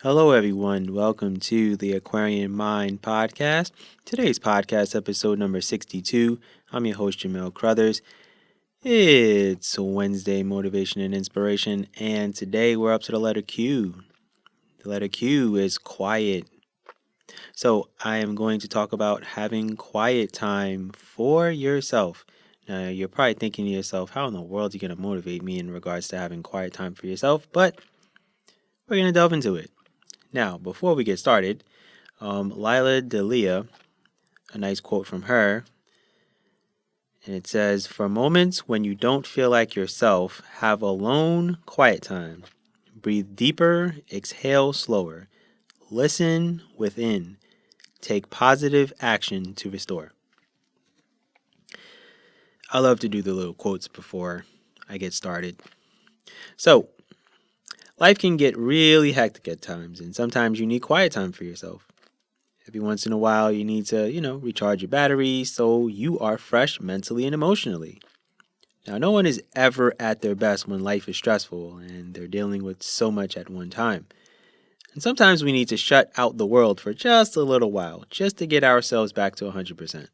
Hello, everyone. Welcome to the Aquarian Mind podcast. Today's podcast, episode number 62. I'm your host, Jamel Crothers. It's Wednesday, Motivation and Inspiration, and today we're up to the letter Q. The letter Q is quiet. So I am going to talk about having quiet time for yourself. Now, you're probably thinking to yourself, how in the world are you going to motivate me in regards to having quiet time for yourself? But we're going to delve into it. Now, before we get started, Lila Delia, a nice quote from her, and it says, "For moments when you don't feel like yourself, have alone quiet time. Breathe deeper, exhale slower. Listen within. Take positive action to restore." I love to do the little quotes before I get started. So, life can get really hectic at times, and sometimes you need quiet time for yourself. Every once in a while, you need to, recharge your batteries so you are fresh mentally and emotionally. Now, no one is ever at their best when life is stressful and they're dealing with so much at one time. And sometimes we need to shut out the world for just a little while, just to get ourselves back to 100%.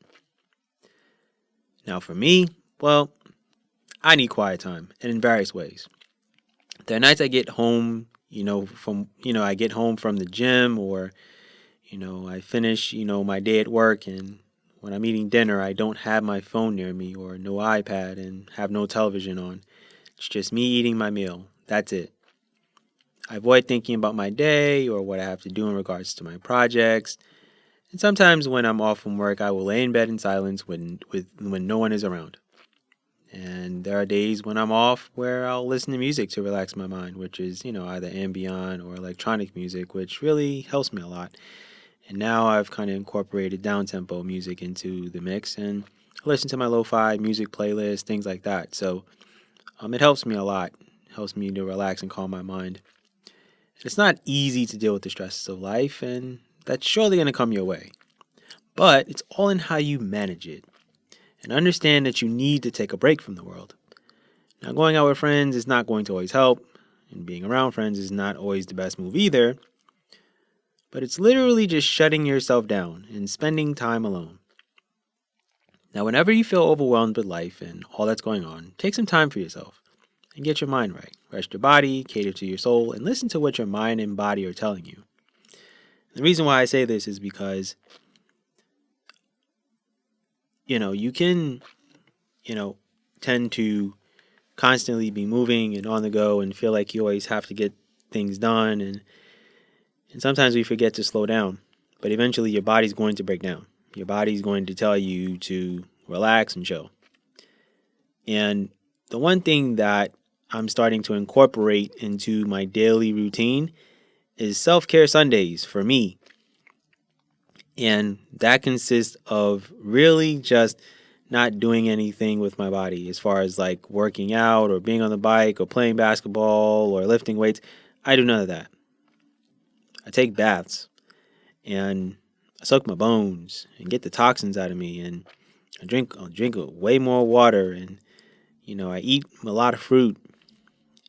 Now, for me, well, I need quiet time, and in various ways. There are nights I get home, I get home from the gym, or I finish, my day at work, and when I'm eating dinner, I don't have my phone near me or no iPad and have no television on. It's just me eating my meal. That's it. I avoid thinking about my day or what I have to do in regards to my projects. And sometimes when I'm off from work, I will lay in bed in silence when no one is around. And there are days when I'm off where I'll listen to music to relax my mind, which is, either ambient or electronic music, which really helps me a lot. And now I've kind of incorporated down-tempo music into the mix and I listen to my lo-fi music playlist, things like that. So it helps me a lot. It helps me to relax and calm my mind. It's not easy to deal with the stresses of life, and that's surely going to come your way. But it's all in how you manage it. And understand that you need to take a break from the world. Now, going out with friends is not going to always help, and being around friends is not always the best move either. But it's literally just shutting yourself down and spending time alone. Now, whenever you feel overwhelmed with life and all that's going on, take some time for yourself and get your mind right. Rest your body, cater to your soul, and listen to what your mind and body are telling you. The reason why I say this is because, you can, tend to constantly be moving and on the go and feel like you always have to get things done. And sometimes we forget to slow down. But eventually your body's going to break down. Your body's going to tell you to relax and chill. And the one thing that I'm starting to incorporate into my daily routine is self-care Sundays for me. And that consists of really just not doing anything with my body as far as like working out or being on the bike or playing basketball or lifting weights. I do none of that. I take baths and I soak my bones and get the toxins out of me, and I drink way more water, and I eat a lot of fruit,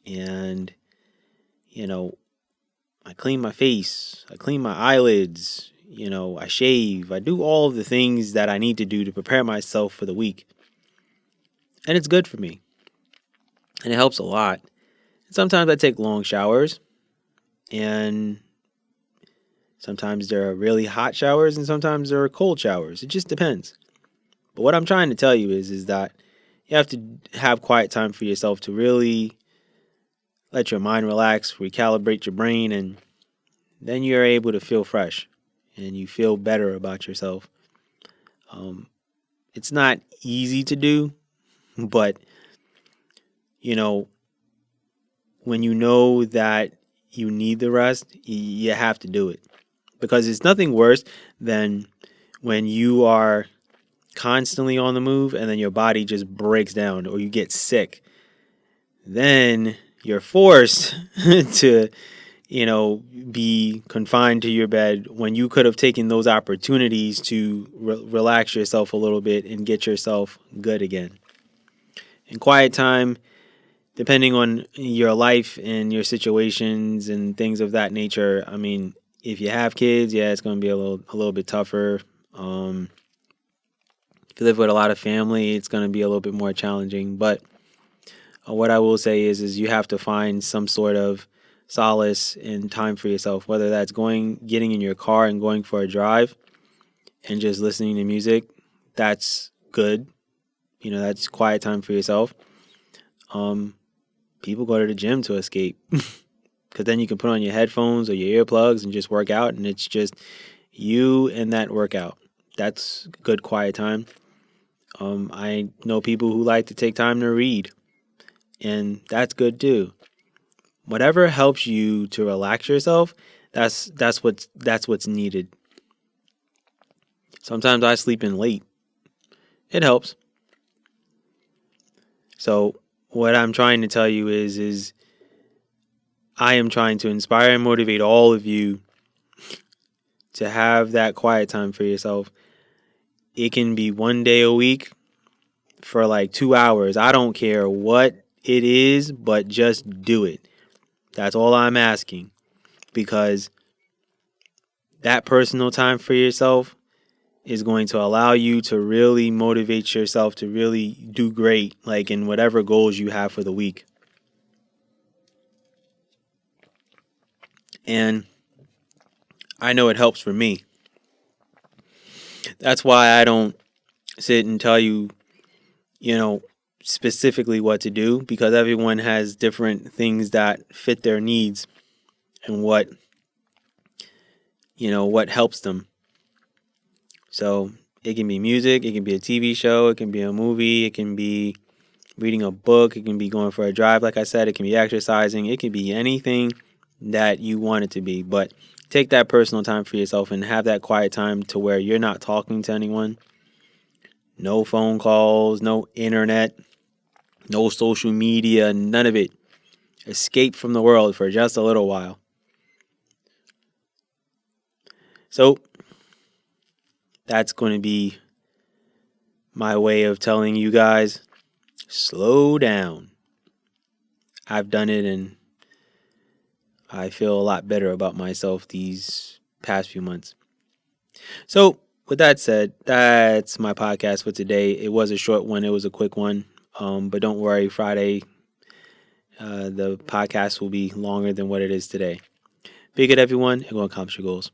and I clean my face, I clean my eyelids, I shave, I do all of the things that I need to do to prepare myself for the week. And it's good for me. And it helps a lot. And sometimes I take long showers, and sometimes there are really hot showers and sometimes there are cold showers. It just depends. But what I'm trying to tell you is that you have to have quiet time for yourself to really let your mind relax, recalibrate your brain, and then you're able to feel fresh and you feel better about yourself. It's not easy to do, but when you know that you need the rest, you have to do it. Because it's nothing worse than when you are constantly on the move and then your body just breaks down or you get sick. Then you're forced to, be confined to your bed when you could have taken those opportunities to relax yourself a little bit and get yourself good again. And quiet time depending on your life and your situations and things of that nature, I mean, if you have kids, yeah, it's going to be a little bit tougher. Um, if you live with a lot of family, it's going to be a little bit more challenging. But what I will say is you have to find some sort of solace and time for yourself, whether that's getting in your car and going for a drive and just listening to music. That's good. You know, that's quiet time for yourself. Um, People go to the gym to escape because then you can put on your headphones or your earplugs and just work out, and it's just you and that workout. That's good quiet time. I know people who like to take time to read, and that's good too. Whatever helps you to relax yourself, that's what's needed. Sometimes I sleep in late. It helps. So what I'm trying to tell you is I am trying to inspire and motivate all of you to have that quiet time for yourself. It can be one day a week for like 2 hours. I don't care what it is, but just do it. That's all I'm asking, because that personal time for yourself is going to allow you to really motivate yourself to really do great, like in whatever goals you have for the week. And I know it helps for me. That's why I don't sit and tell you, you know, specifically what to do, because everyone has different things that fit their needs and what helps them. So it can be music, it can be a TV show, it can be a movie, it can be reading a book, it can be going for a drive, like I said, it can be exercising, it can be anything that you want it to be. But take that personal time for yourself and have that quiet time to where you're not talking to anyone. No phone calls, no internet, no social media, none of it. Escape from the world for just a little while. So that's going to be my way of telling you guys, slow down. I've done it and I feel a lot better about myself these past few months. So with that said, that's my podcast for today. It was a short one. It was a quick one. But don't worry, Friday, the podcast will be longer than what it is today. Be good, everyone, and go accomplish your goals.